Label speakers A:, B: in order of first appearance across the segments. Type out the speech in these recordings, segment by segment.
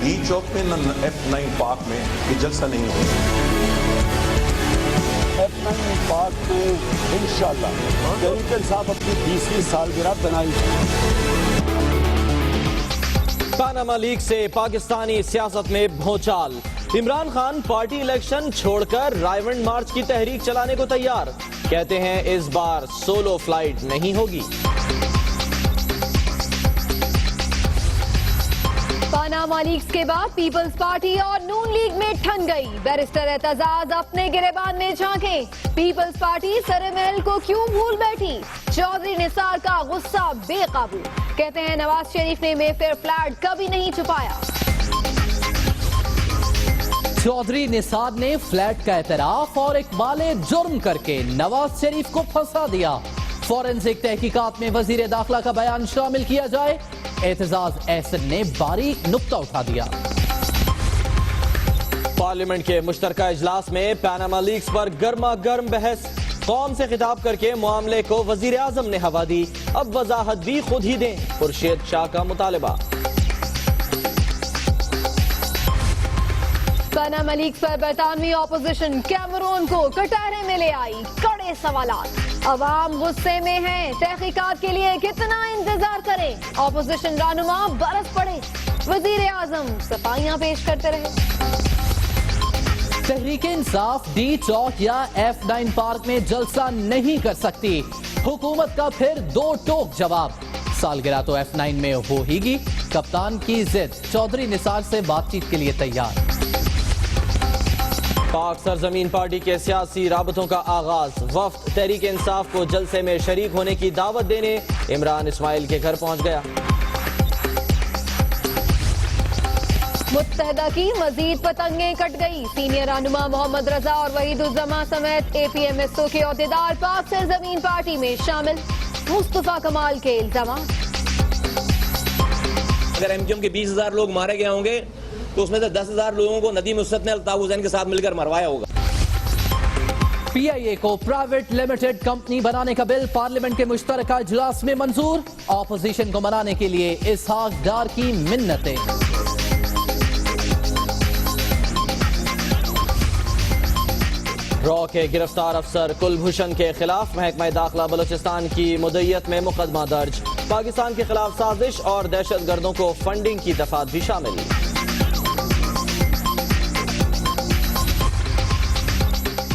A: ई चौक में न F9 park में ये जलसा नहीं होगा।
B: F9 पार्क में इंशाअल्लाह तहरीक इंसाफ अपनी 20वीं सालगिरह बनाई।
C: पनामा लीक से पाकिस्तानी सियासत में भौचाल। इमरान खान पार्टी इलेक्शन छोड़कर रायवंड मार्च की तहरीक चलाने को तैयार। कहते हैं इस बार सोलो फ्लाइट नहीं होगी।
D: पनामा लीक्स के बाद पीपल्स पार्टी और नून लीग में ठन गई। बैरिस्टर एतजाज अपने गिरेबान में झांके। पीपल्स पार्टी सरेमहल को क्यों भूल बैठी। चौधरी निसार का गुस्सा बेकाबू। कहते हैं नवाज शरीफ ने मेफेयर फ्लैट कभी नहीं छुपाया।
E: चौधरी निसार ने फ्लैट का एतराफ और इकबाले जुर्म करके नवाज शरीफ को फंसा दिया। फॉरेंसिक तहकीकात में वजीर दाखिला का बयान शामिल किया जाए। एतजाज एहसन ने बारीक नुक्ता उठा दिया।
C: पार्लियामेंट के मुश्तरका इजलास में पनामा लीक्स पर गर्मा गर्म बहस। कौम से खिताब करके मामले को वजीर आजम ने हवा दी। अब वजाहत भी खुद ही दें, खुर्शीद शाह का मुतालबा।
D: पनामा लीक्स पर बरतानवी ऑपोजिशन कैमरून को कटहरे में ले आई। कड़े सवालात। अवाम गुस्से में है। तहकीकात के लिए कितना इंतजार करें। ऑपोजिशन रहनुमा बरस पड़े। वजीर आजम सफाइयां पेश करते रहे।
E: तहरीक इंसाफ डी चौक या F9 पार्क में जलसा नहीं कर सकती। हुकूमत का फिर दो टोक जवाब। सालगिरह तो F9 में होगी। कप्तान की जिद। चौधरी निसार से बातचीत के लिए तैयार।
C: पाक सरजमीन पार्टी के सियासी राबतों का आगाज। वफ्द तहरीक इंसाफ को जलसे में शरीक होने की दावत देने इमरान इस्माइल के घर पहुंच गया।
D: मुत्तहदा की मजीद पतंगें कट गई। सीनियर रहनुमा मोहम्मद रजा और वहीदुज्जमा समेत APMSO के अहदेदार पाक सरजमीन पार्टी में शामिल। मुस्तफा कमाल के इल्जाम।
F: अगर MQM के 20,000 लोग मारे गए होंगे तो उसमें से 10,000 लोगों को नदीम उसरत ने अल्ताफ हुसैन के साथ मिलकर मरवाया होगा।
E: PIA को प्राइवेट लिमिटेड कंपनी बनाने का बिल पार्लियामेंट के मुश्तरका इजलास में मंजूर। ऑपोजिशन को मनाने के लिए इसहाक डार की मिन्नतें।
C: रॉ के गिरफ्तार अफसर कुलभूषण के खिलाफ महकमा दाखिला बलूचिस्तान की मुद्दइयत में मुकदमा दर्ज। पाकिस्तान के खिलाफ साजिश और दहशत गर्दों को फंडिंग की दफात भी शामिल।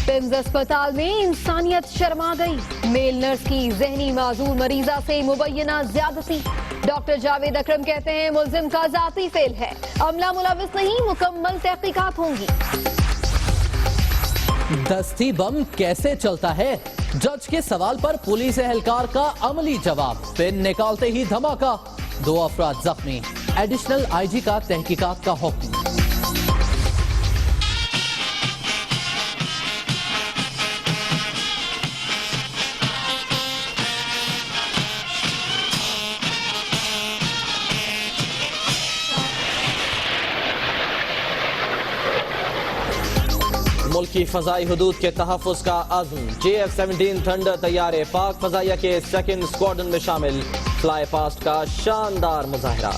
D: पिम्स अस्पताल में इंसानियत शर्मा गई। मेल नर्स की जहनी माजूर मरीजा से मुबैना ज्यादती। डॉक्टर जावेद अकरम कहते हैं मुल्जिम का जाती फेल है। अमला मुलविस नहीं, मुकम्मल तहकीकात होंगी।
E: दस्ती बम कैसे चलता है। जज के सवाल पर पुलिस एहलकार का अमली जवाब। पिन निकालते ही धमाका। 2 अफराद जख्मी। एडिशनल IG का तहकीकात का हुक्म।
C: मुल्की फजाई हदूद के तहफ़्फ़ुज़ का अज़्म। JF-17 थंडर तैयारे पाक फजाइया के 2nd स्क्वाड्रन में शामिल। फ्लाई पास्ट का शानदार मुजाहरा।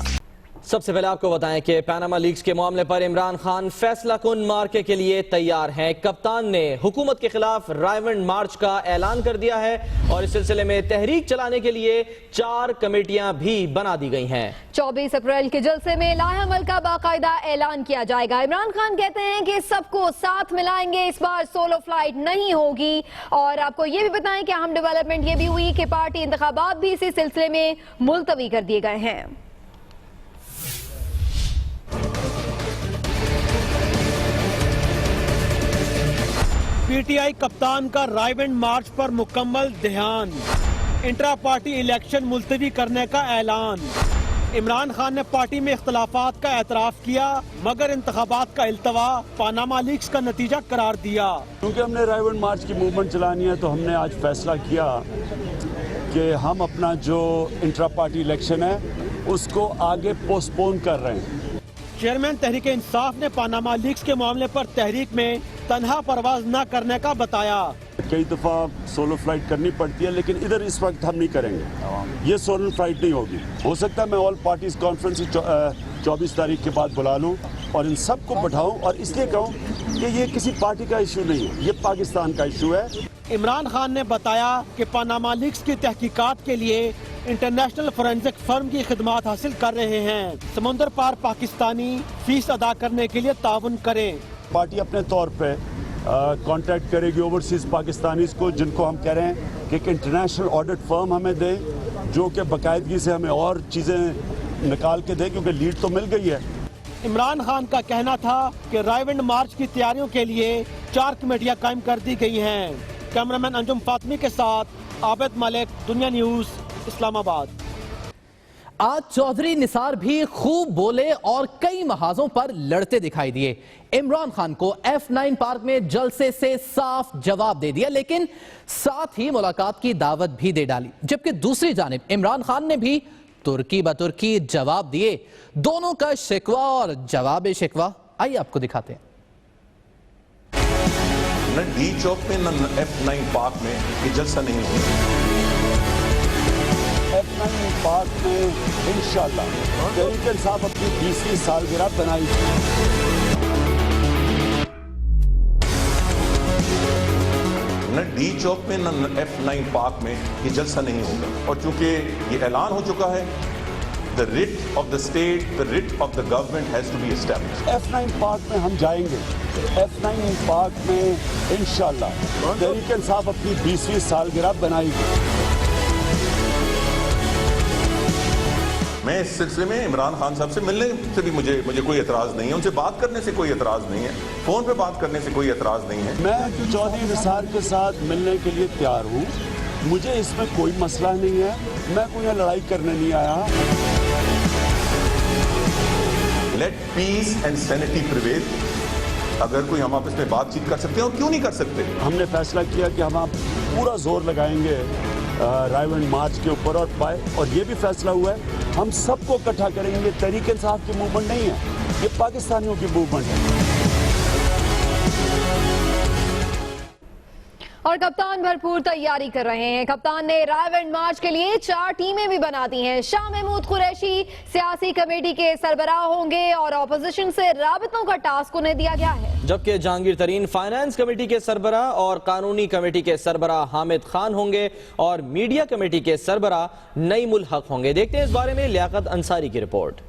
C: सबसे पहले आपको बताएं कि पनामा लीक्स के मामले पर इमरान खान फैसला कुन मार्के के लिए तैयार हैं। कप्तान ने हुकूमत के खिलाफ रायवंड मार्च का ऐलान कर दिया है और इस सिलसिले में तहरीक चलाने के लिए 4 कमेटियां भी बना दी गई हैं।
D: 24 अप्रैल के जलसे में लाहेअमल का बाकायदा ऐलान किया जाएगा। इमरान खान कहते हैं कि सबको साथ मिलाएंगे। इस बार सोलो फ्लाइट नहीं होगी। और आपको ये भी बताएं कि अहम डेवलपमेंट ये भी हुई कि पार्टी इंतखाबात भी इसी सिलसिले में मुलतवी कर दिए गए हैं।
G: PTI कप्तान का रायवंड मार्च पर मुकम्मल ध्यान। इंट्रा पार्टी इलेक्शन मुलतवी करने का ऐलान। इमरान खान ने पार्टी में इख्तलाफात का एतराफ किया मगर इंतखाबात का इल्तवा पनामा लीक्स का नतीजा करार दिया।
B: क्योंकि हमने रायवंड मार्च की मूवमेंट चलानी है तो हमने आज फैसला किया कि हम अपना जो इंट्रा पार्टी इलेक्शन है उसको आगे पोस्टपोन कर रहे हैं।
G: चेयरमैन तहरीक इंसाफ ने पनामा लीक्स के मामले पर तहरीक में तन्हा परवाज न करने का बताया।
B: कई दफ़ा सोलो फ्लाइट करनी पड़ती है, लेकिन इधर इस वक्त हम नहीं करेंगे। ये सोलो फ्लाइट नहीं होगी। हो सकता है मैं ऑल पार्टीज कॉन्फ्रेंस 24 तारीख के बाद बुला लूँ और इन सबको बैठाऊँ और इसलिए कहूँ कि ये किसी पार्टी का इशू नहीं है, ये पाकिस्तान का इशू है।
G: इमरान खान ने बताया कि पनामा लीक्स की तहकीकात के लिए इंटरनेशनल फोरेंसिक फर्म की खिदमात हासिल कर रहे हैं। समुंदर पार पाकिस्तानी फीस अदा करने के लिए ताउन करें।
B: पार्टी अपने तौर पे कांटेक्ट करेगी ओवरसीज पाकिस्तानीज को, जिनको हम कह रहे हैं कि एक इंटरनेशनल ऑडिट फर्म हमें दे जो कि बाकायदगी से हमें और चीज़ें निकाल के दे, क्योंकि लीड तो मिल गई है।
G: इमरान खान का कहना था कि रायविंड मार्च की तैयारियों के लिए 4 कमेटियां कायम कर दी गई हैं। कैमरामैन अंजुम फातमी के साथ आबिद मलिक, दुनिया न्यूज, इस्लामाबाद।
E: आज चौधरी निसार भी खूब बोले और कई महाजों पर लड़ते दिखाई दिए। इमरान खान को F9 पार्क में जलसे से साफ जवाब दे दिया, लेकिन साथ ही मुलाकात की दावत भी दे डाली। जबकि दूसरी जानिब इमरान खान ने भी तुर्की बतुर्की जवाब दिए। दोनों का शिकवा और जवाब शिकवा आइए आपको दिखाते हैं।
A: न डी चौक में न F9 पार्क में ये जलसा नहीं होगा।
B: F9 पार्क में इंशाल्लाह तहरीक इंसाफ अपनी 20वीं सालगिरह बनाएगी।
A: न डी चौक में न F9 पार्क में ये जलसा नहीं होगा। और चूंकि ये ऐलान हो चुका है, the writ of the state, the writ of the government has to be established.
B: F9 park में हम जाएंगे। F9 पार्क में इंशाल्लाह तहरीक इंसाफ अपनी 20वीं सालगिरह बनाएगी।
A: मैं इस सिलसिले में इमरान खान साहब से मिलने से भी मुझे कोई एतराज नहीं है, उनसे बात करने से कोई एतराज नहीं है, फोन पे बात करने से कोई एतराज नहीं है।
B: मैं चौधरी निसार के साथ मिलने के लिए तैयार हूँ, मुझे इसमें कोई मसला नहीं है, मैं कोई लड़ाई करने नहीं आया।
A: Let peace and sanity prevail. अगर कोई हम आपस में बातचीत कर सकते हैं, और क्यों नहीं कर सकते।
B: हमने फैसला किया कि हम पूरा जोर लगाएंगे रायविंड मार्च के ऊपर, और ये भी फैसला हुआ है हम सबको इकट्ठा करेंगे। तहरीक इंसाफ की मूवमेंट नहीं है, ये पाकिस्तानियों की मूवमेंट है।
D: और कप्तान भरपूर तैयारी कर रहे हैं। कप्तान ने रायविंड मार्च के लिए 4 टीमें भी बना दी हैं। शाह महमूद कुरैशी सियासी कमेटी के सरबराह होंगे और ऑपोजिशन से राबितों का टास्क उन्हें दिया गया है। जबकि जहांगीर तरीन फाइनेंस कमेटी के सरबराह और कानूनी कमेटी के सरबराह हामिद खान होंगे और मीडिया कमेटी के सरबराह नईमुल हक होंगे। देखते हैं इस बारे में लियाकत अंसारी की रिपोर्ट।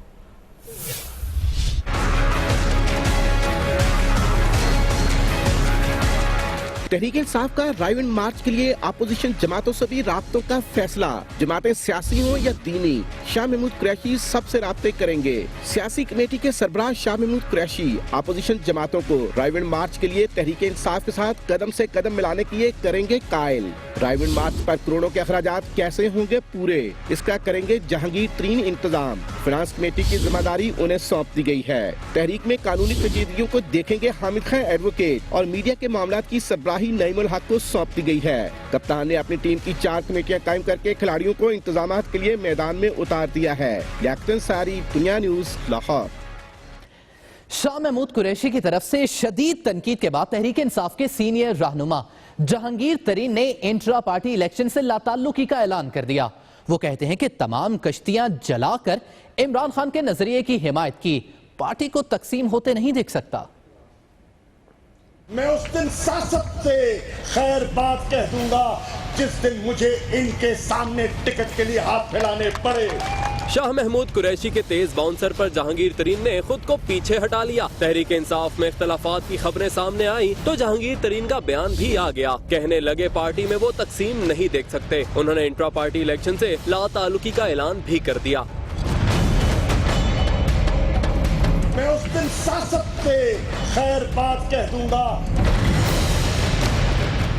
H: तहरीक इंसाफ का रायविंड मार्च के लिए अपोजिशन जमातों से भी राब्तों का फैसला। जमातें सियासी हो या दीनी, शाह महमूद कुरैशी सबसे राब्ते करेंगे। सियासी कमेटी के सरबराह शाह महमूद कुरैशी अपोजिशन जमातों को रायविंड मार्च के लिए तहरीक इंसाफ के साथ कदम से कदम मिलाने के लिए करेंगे कायल। रायविंड मार्च पर करोड़ों के अखराजात कैसे होंगे पूरे, इसका करेंगे जहांगीर तरीन इंतजाम। फाइनेंस कमेटी की जिम्मेदारी उन्हें सौंप दी गई है। तहरीक में कानूनी पेचीदगियों को देखेंगे हामिद खान एडवोकेट और मीडिया के मामलात की सरबराही नईमुल हक को सौंप दी गई है। कप्तान ने अपनी टीम की 4 कमेटियां कायम करके खिलाड़ियों को इंतजामात के लिए मैदान में उतार दिया है। लियाकत अंसारी, दुनिया न्यूज, लाहौर।
E: शाह महमूद कुरैशी की तरफ से शदीद तनकीद के बाद तहरीक इंसाफ के सीनियर रहनुमा जहांगीर तरीन ने इंट्रा पार्टी इलेक्शन से लाताल्लुकी का ऐलान कर दिया। वो कहते हैं कि तमाम कश्तियां जलाकर इमरान खान के नजरिए की हिमायत की, पार्टी को तकसीम होते नहीं देख सकता।
I: मैं उस दिन सियासत से खैर बात कह दूंगा जिस दिन मुझे इनके सामने टिकट के लिए हाथ फैलाने पड़े।
J: शाह महमूद कुरैशी के तेज बाउंसर पर जहांगीर तरीन ने खुद को पीछे हटा लिया। तहरीक इंसाफ में इख्तलाफात की खबरें सामने आई तो जहांगीर तरीन का बयान भी आ गया। कहने लगे पार्टी में वो तकसीम नहीं देख सकते। उन्होंने इंट्रा पार्टी इलेक्शन से लाताल्लुकी का ऐलान भी कर दिया।
I: मैं उस दिन सियासत से खैर बात कह दूंगा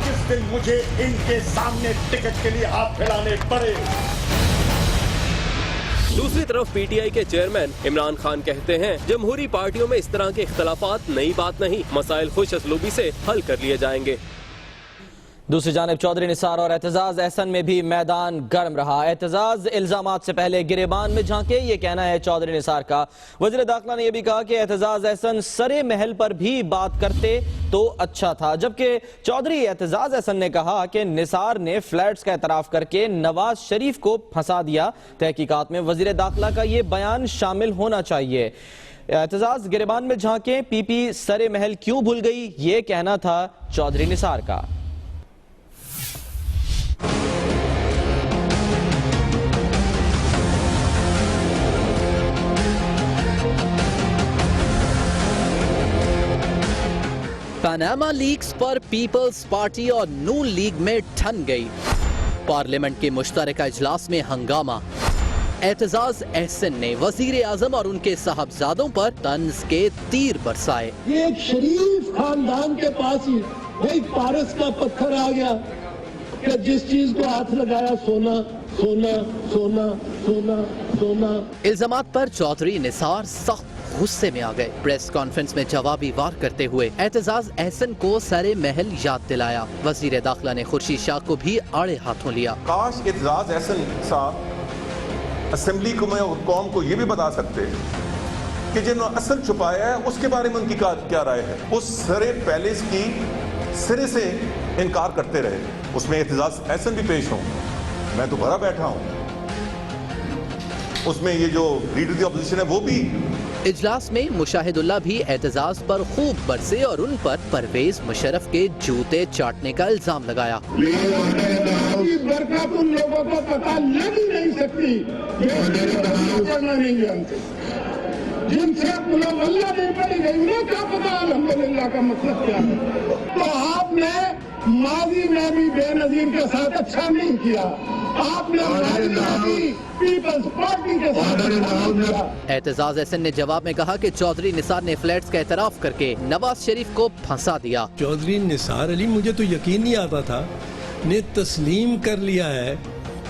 I: जिस दिन मुझे इनके सामने टिकट के लिए हाथ फैलाने पड़े।
J: दूसरी तरफ पीटीआई के चेयरमैन इमरान खान कहते हैं जमहूरी पार्टियों में इस तरह के इख्तलाफात नई बात नहीं, मसाइल खुश असलूबी से हल कर लिए जाएंगे।
C: दूसरी जानिब चौधरी निसार और एतजाज एहसन में भी मैदान गर्म रहा। एतजाज इल्जामात से पहले गिरेबान में झांके, ये कहना है चौधरी निसार का। वज़ीर दाखिला ने यह भी कहा कि एतजाज एहसन सरे महल पर भी बात करते तो अच्छा था, जबकि चौधरी एतजाज एहसन ने कहा कि निसार ने फ्लैट्स का एतराफ करके नवाज शरीफ को फंसा दिया। तहकीकात में वज़ीर दाखिला का ये बयान शामिल होना चाहिए। एतजाज गिरेबान में झांके, पीपी सरे महल क्यों भूल गई, ये कहना था चौधरी निसार का।
E: पनामा लीक्स पर पीपल्स पार्टी और नून लीग में ठन गई। पार्लियामेंट के मुश्तरका इजलास में हंगामा। एतजाज एहसन ने वजीर आजम और उनके साहबजादों पर तंज के तीर बरसाए।
K: ये एक शरीफ खानदान के पास ही एक पारस का पत्थर आ गया कि जिस चीज को हाथ लगाया सोना सोना सोना सोना सोना।
E: इल्जामात पर चौधरी निसार सख्त गुस्से में आ गए। प्रेस कॉन्फ्रेंस में जवाबी वार करते हुए एतजाज एहसन को सरे महल याद दिलाया। वजीर दाखिला ने खुर्शीद शाह को भी आड़े हाथों लिया।
A: काश एतजाज एहसन साहब असेंबली को और कौम को ये भी बता सकते कि जिन्होंने असल छुपाया है उसके बारे में उनकी क्या राय है। उस सरे पैलेस की सिरे से इनकार करते रहे, उसमें एतजाज एहसन भी पेश हों। मैं तो भरा बैठा हूं, उसमें ये जो लीडर दी अपोजिशन है वो भी।
E: इजलास में मुशाहिदुल्लाह भी एतजाज पर खूब बरसे और उन पर परवेज मुशर्रफ के जूते चाटने का इल्जाम लगाया।
K: बरकत उन लोगों को पता लग ही नहीं सकती, नहीं जानते, जिनसे अल्लाह नहीं पड़ी गई उन्हें क्या पता अल्हम्दुलिल्लाह का मतलब क्या है। तो आपने माजी में भी बेनजीर के साथ अच्छा नहीं किया, आपने पीपल्स पार्टी के साथ अच्छा किया।
E: एतजाज एहसन ने जवाब में कहा कि चौधरी निसार ने फ्लैट्स का एतराफ करके नवाज शरीफ को फंसा दिया।
K: चौधरी निसार अली, मुझे तो यकीन नहीं आता था, ने तस्लीम कर लिया है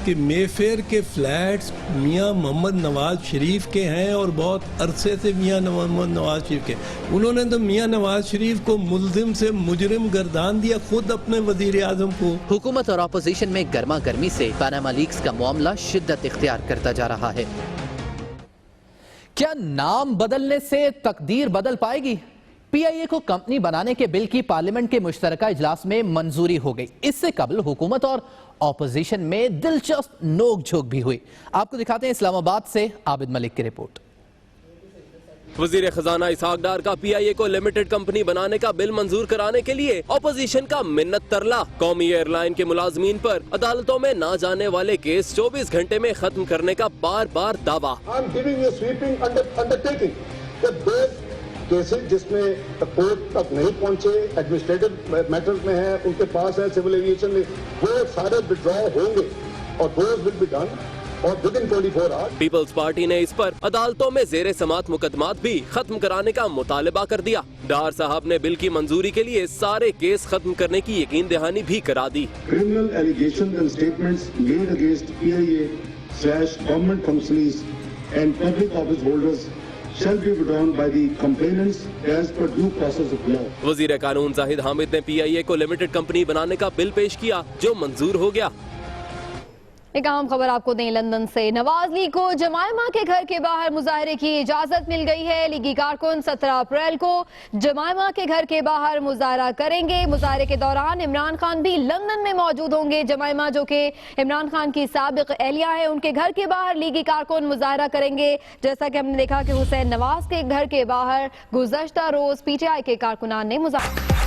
K: कि मेफेयर के फ्लैट्स मियां मोहम्मद नवाज शरीफ के हैं और बहुत अरसे से मियां मोहम्मद नवाज शरीफ के। उन्होंने तो मियां नवाज शरीफ को मुल्जिम से मुजरिम गर्दान दिया, खुद अपने वजीर आजम को।
E: हुकूमत और अपोजिशन में गर्मा गर्मी से पनामा लीक्स का मामला शिद्दत इख्तियार करता जा रहा है। क्या नाम बदलने से तकदीर बदल पाएगी? पीआईए को कंपनी बनाने के बिल की पार्लियामेंट के मुश्तरका इजलास में मंजूरी हो गई। इससे कबल हुकूमत और ऑपोजिशन में दिलचस्प नोकझोंक भी हुई। आपको दिखाते हैं इस्लामाबाद से आबिद मलिक की रिपोर्ट।
J: वजीर खजाना इसहाक डार का पीआईए को लिमिटेड कंपनी बनाने का बिल मंजूर कराने के लिए ऑपोजिशन का मिन्नत तरला। कौमी एयरलाइन के मुलाजमीन पर अदालतों में ना जाने वाले केस 24 घंटे में खत्म करने का बार बार दावा।
I: केसेस जिसमें कोर्ट तक नहीं पहुंचे, एडमिनिस्ट्रेटिव मैटर्स में है, उनके पास है, सिविल एविएशन में, वो सारे विड्रॉ होंगे और दोज विल बी डन और विदिन 24 आवर्स।
J: पीपल्स पार्टी ने इस पर अदालतों में जेरे समात मुकदमात भी खत्म कराने का मुतालबा कर दिया। डार साहब ने बिल की मंजूरी के लिए सारे केस खत्म करने की यकीन दहानी भी करा दी।
K: Criminal allegations and statements made against PIA/government functionaries and public office holders shall be withdrawn by the complainants as per due process of law.
J: वजीर कानून जाहिद हामिद ने पीआईए को लिमिटेड कंपनी बनाने का बिल पेश किया जो मंजूर हो गया।
D: एक अहम खबर आपको दें लंदन से। नवाज लीग को जमायमा के घर के बाहर मुजाहरे की इजाजत मिल गई है। लीगी कारकुन 17 अप्रैल को जमायमा के घर के बाहर मुजाहरा करेंगे। मुजाहरे के दौरान इमरान खान भी लंदन में मौजूद होंगे। जमायमा जो कि इमरान खान की साबिक एहलिया है, उनके घर के बाहर लीगी कारकुन मुजाहरा करेंगे। जैसा कि हमने देखा कि हुसैन नवाज के घर के बाहर गुज़श्ता रोज PTI के कारकुनान ने मुजाहरा।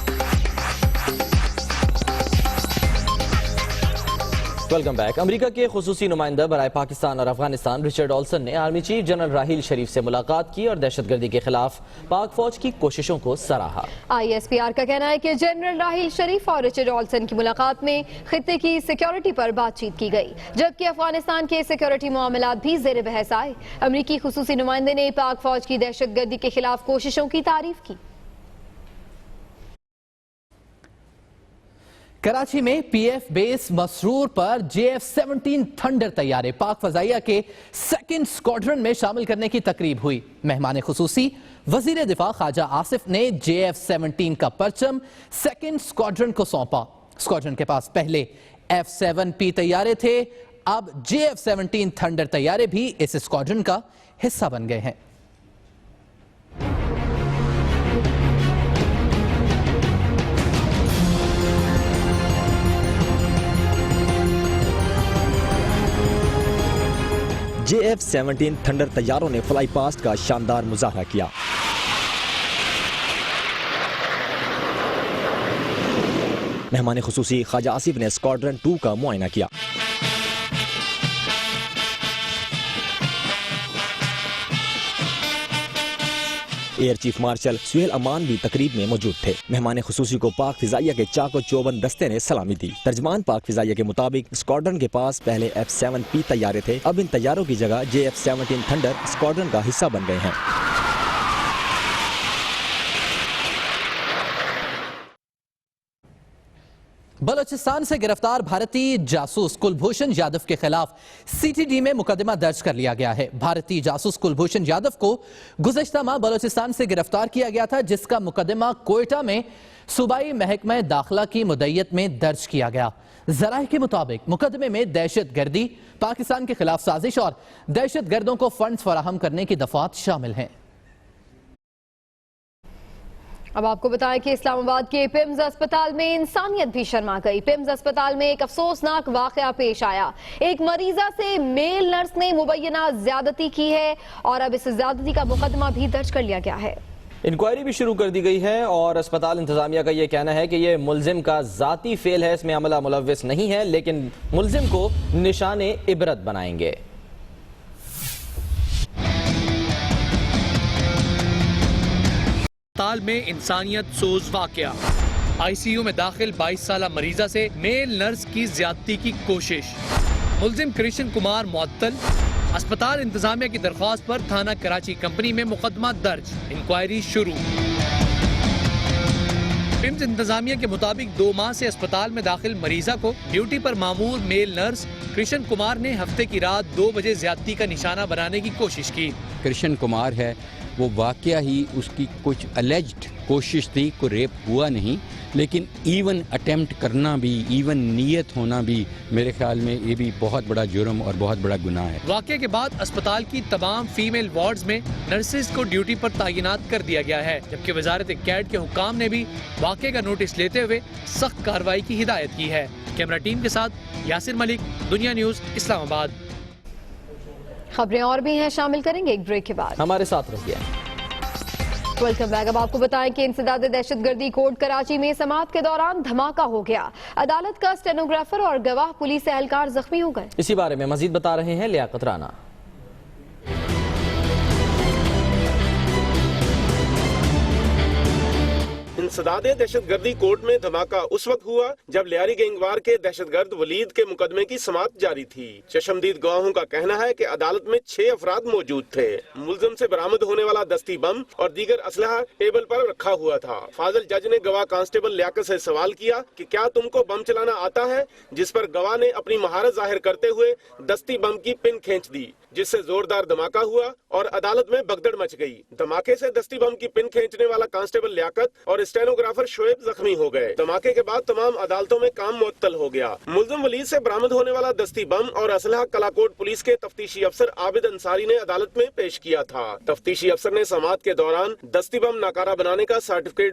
C: Welcome back. अमेरिका के खुसूसी नुमाइंदा बराए पाकिस्तान और अफगानिस्तान रिचर्ड ऑल्सन ने आर्मी चीफ जनरल राहील शरीफ से मुलाकात की और दहशतगर्दी के खिलाफ पाक फौज की कोशिशों को सराहा। ISPR का कहना है कि जनरल राहील शरीफ और रिचर्ड ऑल्सन की मुलाकात में खित्ते की सिक्योरिटी पर बातचीत की गई, जबकि अफगानिस्तान के सिक्योरिटी मामलात भी जेर बहस आए। अमेरिकी खुसूसी नुमाइंदे ने पाक फौज की दहशतगर्दी के खिलाफ कोशिशों की तारीफ की।
E: कराची में PF बेस मसरूर पर JF-17 थंडर तैयारे पाक फजाइया के 2nd स्क्वाड्रन में शामिल करने की तकरीब हुई। मेहमान खुसूसी वजीर दिफा ख्वाजा आसिफ ने JF-17 का परचम 2nd स्क्वाड्रन को सौंपा। स्क्वाड्रन के पास पहले F-7P तैयारे थे, अब JF-17 थंडर तैयारे भी इस स्क्वाड्रन का हिस्सा बन गए हैं।
L: JF-17 थंडर तैयारों ने फ्लाई पास्ट का शानदार मुजाहरा किया। मेहमान खुसूसी ख्वाजा आसिफ ने स्क्वाड्रन 2 का मुआयना किया। एयर चीफ मार्शल सुहेल अमान भी तकरीब में मौजूद थे। मेहमान खुसूसी को पाक फिजाइया के चाको चौबंद दस्ते ने सलामी दी। तर्जमान पाक फिजाइया के मुताबिक स्क्वाड्रन के पास पहले F-7P तैयारे थे, अब इन तैयारों की जगह JF-17 थंडर स्क्वाड्रन का हिस्सा बन गए हैं।
E: बलोचिस्तान से गिरफ्तार भारतीय जासूस कुलभूषण यादव के खिलाफ CTD में मुकदमा दर्ज कर लिया गया है। भारतीय जासूस कुलभूषण यादव को गुज़श्ता माह बलोचिस्तान से गिरफ्तार किया गया था, जिसका मुकदमा कोयटा में सूबाई महकमा दाखिला की मुद्दत में दर्ज किया गया। ज़राए के मुताबिक मुकदमे में दहशतगर्दी, पाकिस्तान के खिलाफ साजिश और दहशतगर्दों को फंड फराहम करने की दफात शामिल हैं।
D: अब आपको बताएं कि इस्लामाबाद के पिम्स अस्पताल में इंसानियत भी शर्मा गई। पिम्स अस्पताल में एक अफसोसनाक वाकया पेश आया। एक मरीजा से मेल नर्स ने मुबैना ज्यादती की है और अब इस ज्यादती का मुकदमा भी दर्ज कर लिया गया है।
C: इंक्वायरी भी शुरू कर दी गई है और अस्पताल इंतजामिया का यह कहना है कि यह मुलजिम का जाती फेल है, इसमें अमला मुलव्विस नहीं है, लेकिन मुलजिम को निशाने इबरत बनाएंगे।
M: अस्पताल में इंसानियत सोज वाकया। ICU में दाखिल 22 साला मरीजा से मेल नर्स की ज्यादती की कोशिश। मुलजिम कृष्ण कुमार मुअत्तल। अस्पताल इंतजामिया की दरख्वास्त पर थाना कराची कंपनी में मुकदमा दर्ज, इंक्वायरी शुरू। पिम्स इंतजामिया के मुताबिक 2 माह से अस्पताल में दाखिल मरीजा को ड्यूटी पर मामूर मेल नर्स कृष्ण कुमार ने हफ्ते की रात 2 बजे ज्यादती का निशाना बनाने की कोशिश की।
N: कृष्ण कुमार है वो वाकया ही उसकी कुछ अलेज्ड कोशिश थी, को रेप हुआ नहीं, लेकिन इवन अटेम्प्ट करना भी, इवन नीयत होना भी मेरे ख्याल में ये भी बहुत बड़ा जुर्म और बहुत बड़ा गुनाह है।
M: वाकये के बाद अस्पताल की तमाम फीमेल वार्ड्स में नर्सेज को ड्यूटी पर तैनात कर दिया गया है, जबकि वजारत कैड के हुकाम ने भी वाकये का नोटिस लेते हुए सख्त कार्रवाई की हिदायत की है। कैमरा टीम के साथ यासिर मलिक, दुनिया न्यूज, इस्लामाबाद।
D: खबरें और भी हैं, शामिल करेंगे एक ब्रेक के बाद।
C: हमारे साथ रहिए।
D: Welcome back. अब आपको बताएं कि इंसदाद दहशतगर्दी कोर्ट कराची में समाअत के दौरान धमाका हो गया। अदालत का स्टेनोग्राफर और गवाह पुलिस एहलकार जख्मी हो गए।
C: इसी बारे में मजीद बता रहे हैं लियाकत राना।
O: इंसदाद दहशतगर्दी कोर्ट में धमाका उस वक्त हुआ जब लियारी गैंगवार के दहशतगर्द वलीद के मुकदमे की समाअत जारी थी। चशमदीद गवाहों का कहना है कि अदालत में 6 अफराद मौजूद थे। मुलजिम से बरामद होने वाला दस्ती बम और दीगर असलहा टेबल पर रखा हुआ था। फाजिल जज ने गवाह कांस्टेबल लियाकत से सवाल किया कि क्या तुमको बम चलाना आता है, जिस पर गवाह ने अपनी महारत जाहिर करते हुए दस्ती बम की पिन खींच दी, जिससे जोरदार धमाका हुआ और अदालत में भगदड़ मच गई। धमाके से दस्ती बम की पिन खींचने वाला कांस्टेबल लियाकत और स्टेनोग्राफर शोएब जख्मी हो गए। धमाके के बाद तमाम अदालतों में काम मुअत्तल हो गया। मुलजिम वलीद से बरामद होने वाला दस्ती बम और असलहा कलाकोट पुलिस के तफ्तीशी अफसर आबिद अंसारी ने अदालत में पेश किया था। तफ्तीशी अफसर ने समाअत के दौरान दस्ती बम नाकारा बनाने का सर्टिफिकेट